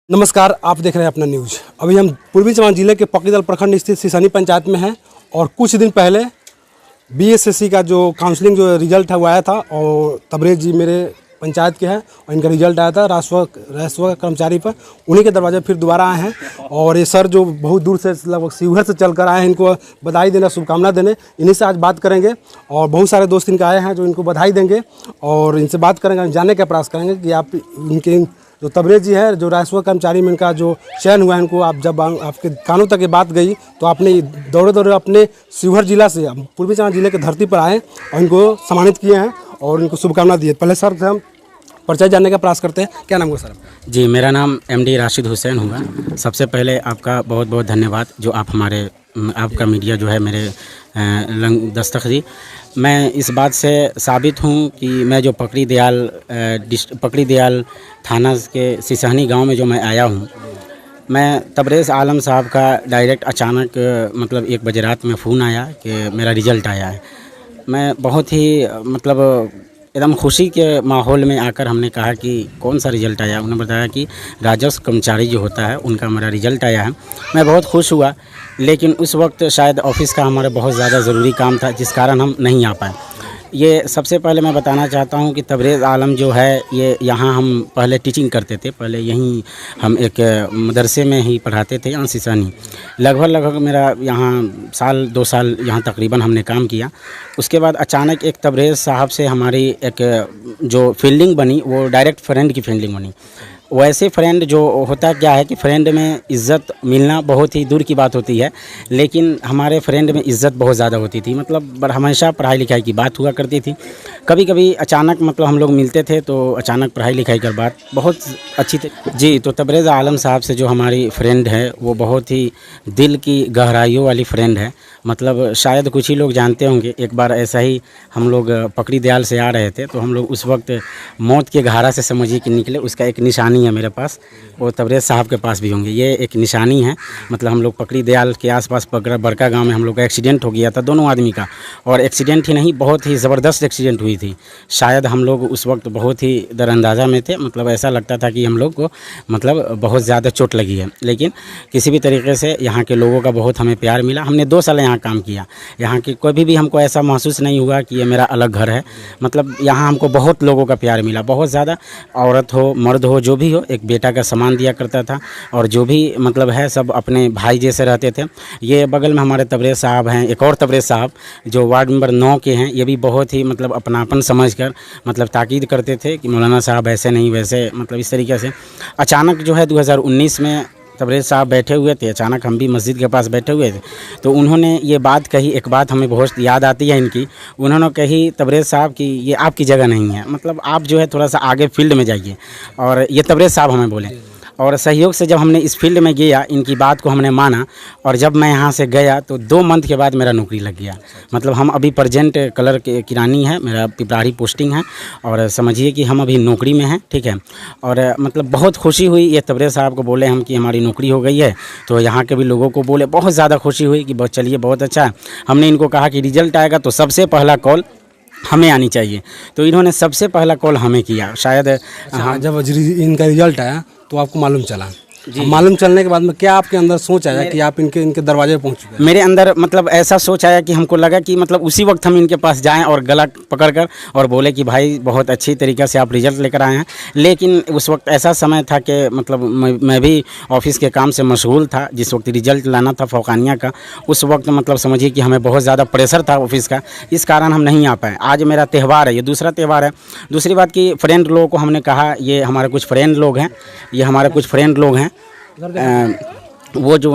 नमस्कार, आप देख रहे हैं अपना न्यूज़। अभी हम पूर्वी चंपारण जिले के पकड़ीदल प्रखंड स्थित सिसनी पंचायत में हैं और कुछ दिन पहले बीएसएससी का जो काउंसलिंग जो रिजल्ट है वो आया था और तबरेज़ जी मेरे पंचायत के हैं और इनका रिजल्ट आया था राजस्व कर्मचारी पर। उन्हीं के दरवाजे फिर दोबारा आए हैं और ये सर जो बहुत दूर से लगभग शिवहर से चल कर आए हैं, इनको बधाई देना, शुभकामना देने, इन्हीं से आज बात करेंगे। और बहुत सारे दोस्त इनके आए हैं जो इनको बधाई देंगे और इनसे बात करेंगे, जानने का प्रयास करेंगे कि आप इनके जो तबरेज़ जी है, जो राजस्व कर्मचारी में इनका जो चयन हुआ है, इनको आप जब आपके कानों तक ये बात गई तो आपने दौड़े दौड़े अपने शिवहर जिला से पूर्वी चंपारण जिले की धरती पर आए और इनको सम्मानित किए हैं और इनको शुभकामना दी है। पहले सर से हम परिचय जानने का प्रयास करते हैं। क्या नाम है सर? जी, मेरा नाम एमडी राशिद हुसैन हुआ। सबसे पहले आपका बहुत बहुत धन्यवाद जो आपका मीडिया जो है मेरे लंग दस्तक दी। मैं इस बात से साबित हूँ कि मैं जो पकड़ी दयाल थाना के सिसहनी गांव में जो मैं आया हूँ, मैं तबरेज़ आलम साहब का डायरेक्ट अचानक 1 बजे रात में फ़ोन आया कि मेरा रिज़ल्ट आया है। मैं बहुत ही एकदम खुशी के माहौल में आकर हमने कहा कि कौन सा रिज़ल्ट आया। उन्होंने बताया कि राजस्व कर्मचारी जो होता है उनका मेरा रिज़ल्ट आया है। मैं बहुत खुश हुआ, लेकिन उस वक्त शायद ऑफ़िस का हमारा बहुत ज़्यादा ज़रूरी काम था जिस कारण हम नहीं आ पाए। ये सबसे पहले मैं बताना चाहता हूँ कि तबरेज़ आलम जो है ये यहाँ हम पहले टीचिंग करते थे। पहले यहीं हम एक मदरसे में ही पढ़ाते थे, यहाँ सिसहनी। लगभग मेरा यहाँ 2 साल यहाँ तकरीबन हमने काम किया। उसके बाद अचानक एक तबरेज़ साहब से हमारी एक जो फील्डिंग बनी वो डायरेक्ट फ्रेंड की फील्डिंग बनी। वैसे फ्रेंड जो होता क्या है कि फ्रेंड में इज़्ज़त मिलना बहुत ही दूर की बात होती है, लेकिन हमारे फ्रेंड में इज़्ज़त बहुत ज़्यादा होती थी। हमेशा पढ़ाई लिखाई की बात हुआ करती थी। कभी कभी अचानक हम लोग मिलते थे तो अचानक पढ़ाई लिखाई की बात बहुत अच्छी थी। जी, तो तबरेज़ आलम साहब से जो हमारी फ्रेंड है वो बहुत ही दिल की गहराइयों वाली फ्रेंड है। शायद कुछ ही लोग जानते होंगे, एक बार ऐसा ही हम लोग पकड़ी दयाल से आ रहे थे तो हम लोग उस वक्त मौत के घारा से समझिए कि निकले। उसका एक निशानी है मेरे पास, वो तबरेज़ साहब के पास भी होंगे। ये एक निशानी है। हम लोग पकड़ी दयाल के आसपास बड़का गांव में हम लोग का एक्सीडेंट हो गया था दोनों आदमी का, और एक्सीडेंट ही नहीं, बहुत ही ज़बरदस्त एक्सीडेंट हुई थी। शायद हम लोग उस वक्त बहुत ही दरअंदाज़ा में थे। ऐसा लगता था कि हम लोग को बहुत ज़्यादा चोट लगी है, लेकिन किसी भी तरीके से यहाँ के लोगों का बहुत हमें प्यार मिला। हमने 2 साल यहाँ काम किया। यहाँ के कभी भी हमको ऐसा महसूस नहीं हुआ कि ये मेरा अलग घर है। यहाँ हमको बहुत लोगों का प्यार मिला, बहुत ज़्यादा। औरत हो मर्द हो जो भी हो, एक बेटा का सम्मान दिया करता था और जो भी है सब अपने भाई जैसे रहते थे। ये बगल में हमारे तबरेज़ साहब हैं, एक और तबरेज़ साहब जो वार्ड नंबर 9 के हैं। ये भी बहुत ही अपनापन समझकर ताकीद करते थे कि मौलाना साहब ऐसे नहीं वैसे, इस तरीके से। अचानक 2019 में तबरेज़ साहब बैठे हुए थे, अचानक हम भी मस्जिद के पास बैठे हुए थे तो उन्होंने ये बात कही। एक बात हमें बहुत याद आती है इनकी। उन्होंने कही तबरेज़ साहब कि ये आपकी जगह नहीं है, आप थोड़ा सा आगे फील्ड में जाइए। और ये तबरेज़ साहब हमें बोले, और सहयोग से जब हमने इस फील्ड में गया, इनकी बात को हमने माना, और जब मैं यहाँ से गया तो 2 मंथ के बाद मेरा नौकरी लग गया। हम अभी प्रेजेंट कलर के किरानी है, मेरा पिपराही पोस्टिंग है, और समझिए कि हम अभी नौकरी में हैं, ठीक है। और बहुत खुशी हुई। ये तबरेज़ साहब को बोले हम कि हमारी नौकरी हो गई है, तो यहाँ के भी लोगों को बोले, बहुत ज़्यादा खुशी हुई कि चलिए बहुत अच्छा है। हमने इनको कहा कि रिज़ल्ट आएगा तो सबसे पहला कॉल हमें आनी चाहिए, तो इन्होंने सबसे पहला कॉल हमें किया। शायद हाँ, जब इनका रिजल्ट आया तो आपको मालूम चला। मालूम चलने के बाद में क्या आपके अंदर सोच आया कि आप इनके दरवाजे पहुंच चुके? मेरे अंदर ऐसा सोच आया कि हमको लगा कि उसी वक्त हम इनके पास जाएं और गला पकड़कर और बोले कि भाई बहुत अच्छी तरीक़े से आप रिज़ल्ट लेकर आए हैं। लेकिन उस वक्त ऐसा समय था कि मैं भी ऑफिस के काम से मशगूल था। जिस वक्त रिज़ल्ट लाना था फौकानिया का, उस वक्त समझिए कि हमें बहुत ज़्यादा प्रेशर था ऑफिस का, इस कारण हम नहीं आ पाए। आज मेरा त्यौहार है, ये दूसरा त्यौहार है। दूसरी बात कि फ्रेंड लोगों को हमने कहा, ये हमारे कुछ फ्रेंड लोग हैं, वो जो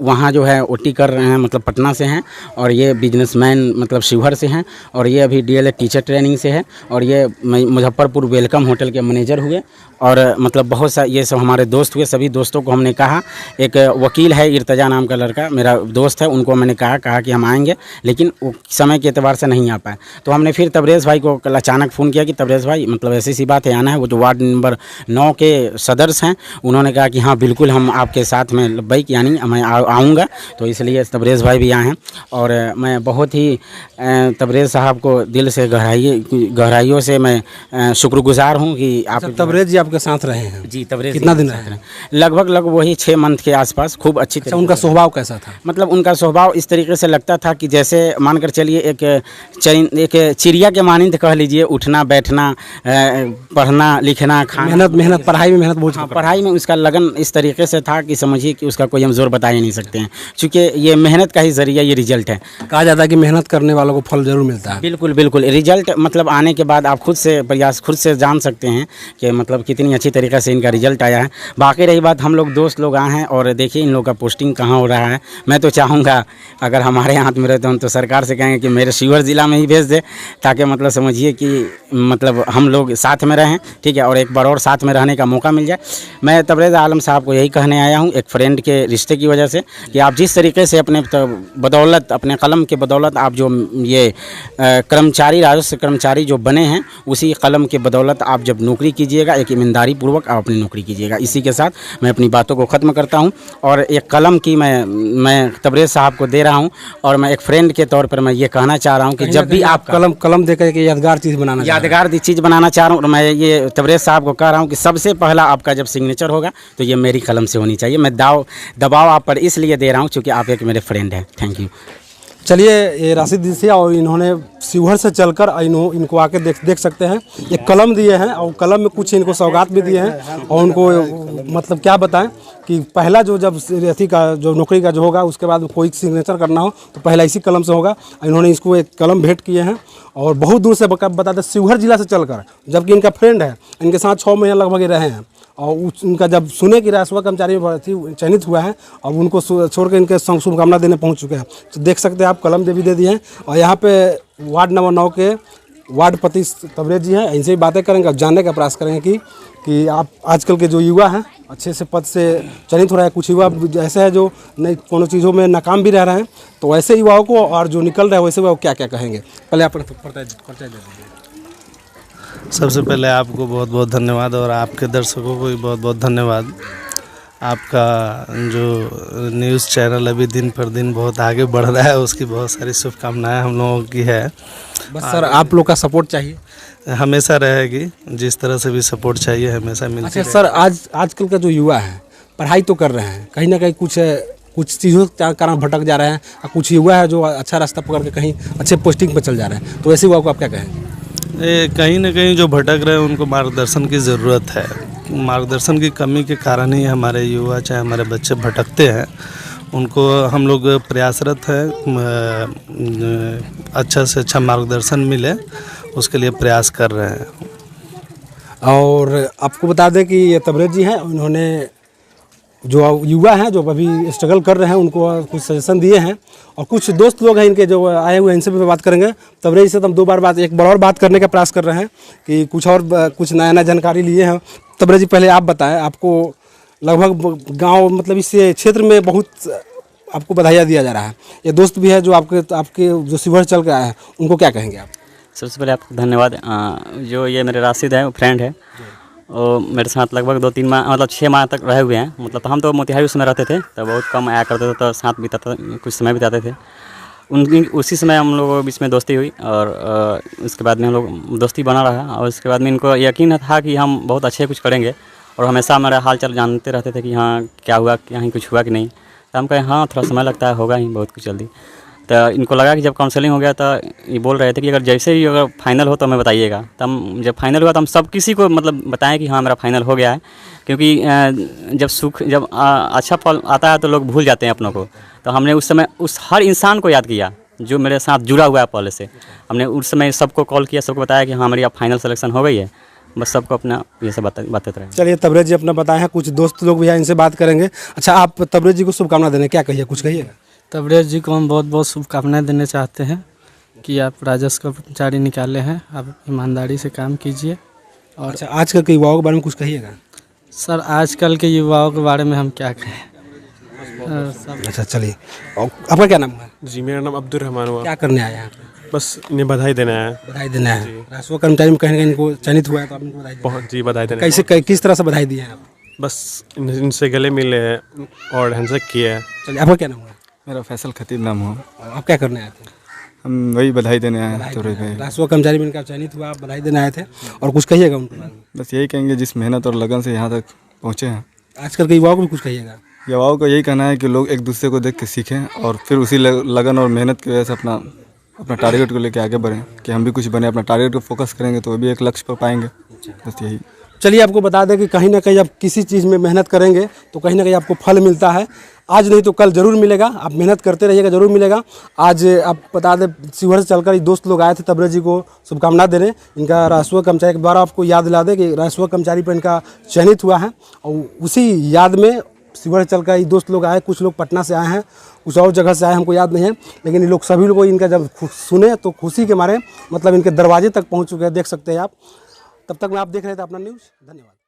वहाँ जो है ओटी कर रहे हैं, पटना से हैं, और ये बिजनेसमैन शिवहर से हैं, और ये अभी डीएलएड टीचर ट्रेनिंग से है, और ये मुजफ्फरपुर वेलकम होटल के मैनेजर हुए, और बहुत सा ये सब हमारे दोस्त हुए। सभी दोस्तों को हमने कहा, एक वकील है इर्तजा नाम का लड़का मेरा दोस्त है, उनको मैंने कहा कि हम आएंगे, लेकिन वो समय के एतबार से नहीं आ पाए। तो हमने फिर तबरेज़ भाई को कल अचानक फ़ोन किया कि तबरेज़ भाई ऐसी सी बात है, आना है। वो जो वार्ड नंबर 9 के सदस्य हैं, उन्होंने कहा कि हाँ बिल्कुल हम आपके साथ में लब्बैक यानी मैं आऊँगा, तो इसलिए तबरेज़ भाई भी आए हैं। और मैं बहुत ही तबरेज़ साहब को दिल से गहराइयों से मैं शुक्रगुजार हूँ कि आप तबरेज़ जी आपके साथ रहे हैं? जी, तबरेज़ कितना जी दिन साथ रहे? लगभग वही 6 मंथ के आसपास खूब अच्छी अच्छा, तरीके उनका से। स्वभाव कैसा था? मतलब उनका स्वभाव इस तरीके से लगता था कि जैसे मानकर चलिए एक चिड़िया के मानिंद कह लीजिए, उठना बैठना, पढ़ना लिखना, खाना, मेहनत पढ़ाई में मेहनत बहुत। हाँ, पढ़ाई में उसका लगन इस तरीके से था कि समझिए कि उसका कोई हम जोर बता ही नहीं सकते हैं, क्योंकि ये मेहनत का ही ज़रिया ये रिजल्ट है। कहा जाता है कि मेहनत करने वालों को फल जरूर मिलता है। बिल्कुल बिल्कुल, रिजल्ट मतलब आने के बाद आप खुद से प्रयास खुद से जान सकते हैं कि मतलब कितनी अच्छी तरीके से इनका रिजल्ट आया है। बाकी रही बात, हम लोग दोस्त लोग आए हैं और देखिए इन लोग का पोस्टिंग कहाँ हो रहा है। मैं तो चाहूँगा अगर हमारे हाथ में रहते हैं तो सरकार से कहेंगे कि मेरे शिवहर ज़िला में ही भेज दे, ताकि मतलब समझिए कि मतलब हम लोग साथ में रहें, ठीक है, और एक बार और साथ में रहने का मौका मिल जाए। मैं तबरेज़ आलम साहब को यही कहने आया हूँ, एक फ्रेंड के रिश्ते की वजह से, कि आप जिस तरीके से अपने बदौलत, अपने कलम के बदौलत आप जो ये कर्मचारी, राजस्व कर्मचारी जो बने हैं, उसी कलम के बदौलत आप जब नौकरी कीजिएगा, एक ईमानदारी पूर्वक आप अपनी नौकरी कीजिएगा। इसी के साथ मैं अपनी बातों को ख़त्म करता हूं और एक कलम की मैं तबरेज़ साहब को दे रहा हूं, और मैं एक फ्रेंड के तौर पर मैं ये कहना चाह रहा हूं कि जब भी आप कलम देकर एक यादगार चीज़ बनाना चीज़ बनाना चाह रहा हूँ, और मैं ये तबरेज़ साहब को कह रहा हूँ कि सबसे पहला आपका जब सिग्नेचर होगा तो ये मेरी कलम से होनी चाहिए। मैं दबाव आप पर इसलिए दे रहा हूँ क्योंकि आप एक मेरे फ्रेंड हैं। Thank you. चलिए, ये राशिद जी से, और इन्होंने शिवहर से चलकर इनको आके देख सकते हैं। एक कलम दिए हैं और कलम में कुछ इनको सौगात भी दिए हैं, और उनको मतलब क्या बताएं कि पहला जब अथी का जो नौकरी का जो होगा, उसके बाद कोई सिग्नेचर करना हो तो पहला इसी कलम से होगा। इन्होंने इसको एक कलम भेंट किए हैं, और बहुत दूर से बताते शिवहर जिला से चलकर, जबकि इनका फ्रेंड है, इनके साथ 6 महीने लगभग रहे हैं, और उनका जब सुने कि राजस्व कर्मचारी में चयनित हुआ है, अब उनको छोड़ कर इनके शुभकामना देने पहुंच चुके हैं। तो देख सकते हैं आप, कलम भी दे दिए हैं। और यहाँ पे वार्ड नंबर 9 के वार्ड पति तबरेज़ जी हैं, इनसे भी बातें करेंगे और जानने का प्रयास करेंगे कि आप आजकल के जो युवा हैं अच्छे से पद से चयनित हो रहे हैं। कुछ युवा ऐसे हैं जो नई कोनो चीज़ों में नाकाम भी रह रहे हैं, तो ऐसे युवाओं को, और जो निकल रहे हैं वैसे युवाओं को क्या क्या कहेंगे, पहले आप परिचय दे दीजिए। सबसे पहले आपको बहुत बहुत धन्यवाद, और आपके दर्शकों को भी बहुत बहुत धन्यवाद। आपका जो न्यूज़ चैनल अभी दिन पर दिन बहुत आगे बढ़ रहा है, उसकी बहुत सारी शुभकामनाएं हम लोगों की है। बस सर, आप लोग का सपोर्ट चाहिए, हमेशा रहेगी, जिस तरह से भी सपोर्ट चाहिए हमेशा मिलती अच्छा सर, आजकल का जो युवा है पढ़ाई तो कर रहे हैं, कहीं ना कहीं कुछ चीज़ों के कारण भटक जा रहे हैं, और कुछ युवा है जो अच्छा रास्ता पकड़ के कहीं अच्छे पोस्टिंग पर चल जा रहे हैं, तो ऐसे युवाओं को आप क्या कहेंगे? कहीं ना कहीं जो भटक रहे हैं उनको मार्गदर्शन की ज़रूरत है। मार्गदर्शन की कमी के कारण ही हमारे युवा, चाहे हमारे बच्चे भटकते हैं। उनको हम लोग प्रयासरत हैं, अच्छा से अच्छा मार्गदर्शन मिले उसके लिए प्रयास कर रहे हैं। और आपको बता दें कि ये तबरेज़ जी हैं, उन्होंने जो युवा हैं जो अभी स्ट्रगल कर रहे हैं उनको कुछ सजेशन दिए हैं, और कुछ दोस्त लोग हैं इनके जो आए हुए हैं, इनसे भी बात करेंगे। तबरेज़ से तो हम एक बार और बात करने का प्रयास कर रहे हैं कि कुछ नया जानकारी लिए हैं। तबरेज़ जी, पहले आप बताएं, आपको लगभग गांव मतलब इस क्षेत्र में बहुत आपको बधाइयाँ दिया जा रहा है, ये दोस्त भी है जो आपके जो शिवहर चल के आए हैं, उनको क्या कहेंगे आप? सबसे पहले आपको धन्यवाद। जो ये मेरे राशिद है, वो फ्रेंड है, और मेरे साथ लगभग 2-3 माह मतलब 6 माह तक रहे हुए हैं। मतलब हम तो मोतिहारी उस समय रहते थे, तो बहुत कम आया करते थे, तो साथ बिताते कुछ समय बिताते थे। उसी समय हम लोगों के बीच में दोस्ती हुई, और उसके बाद में हम लोग दोस्ती बना रहा, और उसके बाद में इनको यकीन था कि हम बहुत अच्छे कुछ करेंगे, और हमेशा हमारा हाल चाल जानते रहते थे कि हाँ क्या हुआ, कहीं कुछ हुआ कि नहीं। तो हम कहे हाँ थोड़ा समय लगता है, होगा ही बहुत कुछ जल्दी। तो इनको लगा कि जब काउंसलिंग हो गया तो ये बोल रहे थे कि अगर जैसे ही अगर फाइनल हो तो हमें बताइएगा। तो हम जब फाइनल हुआ तो हम सब किसी को मतलब बताएं कि हाँ मेरा फाइनल हो गया है, क्योंकि जब अच्छा फल आता है तो लोग भूल जाते हैं अपनों को। तो हमने उस समय उस हर इंसान को याद किया जो मेरे साथ जुड़ा हुआ है पहले से। हमने उस समय सबको कॉल किया, सबको बताया कि हाँ मेरी अब फाइनल सिलेक्शन हो गई है, बस सबको अपना ये सब बातें रहे। चलिए, तबरेज़ जी अपना बताए हैं, कुछ दोस्त लोग भी हैं, इनसे बात करेंगे। अच्छा, आप तबरेज़ जी को शुभकामना देने क्या कहिए, कुछ कहिएगा? तबरेज़ जी को हम बहुत बहुत शुभकामनाएं देना चाहते हैं कि आप राजस्व कर्मचारी निकाले हैं, आप ईमानदारी से काम कीजिए। और अच्छा, आजकल के युवाओं के बारे में कुछ कहिएगा? सर, आजकल के युवाओं के बारे में हम क्या कहें। अच्छा, चलिए, और आपका क्या नाम है? जी, मेरा नाम अब्दुल रहमान हुआ। क्या करने आए हैं आप? बस इन्हें बधाई देना है। बधाई देना है, राजस्व कर्मचारी में कहीं ना कहीं इनको चयनित हुआ है, तो आप इनको बधाई देना है। जी, बधाई देना है। किस तरह से बधाई दी है आप? बस इनसे गले मिले हैं और हैंडशेक किया है। चलिए, आपका क्या नाम हुआ? मेरा फैसल खतीब नाम हुआ। और आप क्या करने आए थे? हम वही बधाई देने आए हैं तबरेज़ भाई। राजस्व कर्मचारी बनकर आप चयनित हुआ, आप बधाई देने आए थे, और कुछ कहिएगा उनके बारे में? बस यही कहेंगे जिस मेहनत और लगन से यहाँ तक पहुँचे हैं। आजकल के युवाओं को भी कुछ कहिएगा? युवाओं को यही कहना है कि लोग एक दूसरे को देख के सीखें और फिर उसी लगन और मेहनत की वजह से अपना टारगेट को लेकर आगे बढ़ें कि हम भी कुछ बने। अपना टारगेट को फोकस करेंगे तो भी एक लक्ष्य पर पाएंगे। बस यही। चलिए, आपको बता दें कि कहीं ना कहीं आप किसी चीज़ में मेहनत करेंगे तो कहीं ना कहीं आपको फल मिलता है। आज नहीं तो कल ज़रूर मिलेगा। आप मेहनत करते रहिएगा, ज़रूर मिलेगा। आज आप बता दें, शिवहर से चलकर दोस्त लोग आए थे तबरेज़ जी को शुभकामना देने। इनका राजस्व कर्मचारी के द्वारा आपको याद दिला दें कि राजस्व कर्मचारी पर इनका चयनित हुआ है, और उसी याद में शिवहर चलकर ये दोस्त लोग आए। कुछ लोग पटना से आए हैं, कुछ और जगह से आए, हमको याद नहीं है, लेकिन ये लोग सभी लोग इनका जब सुने तो खुशी के मारे मतलब इनके दरवाजे तक पहुँच चुके हैं, देख सकते हैं आप। तब तक मैं आप देख रहे थे अपना न्यूज़। धन्यवाद।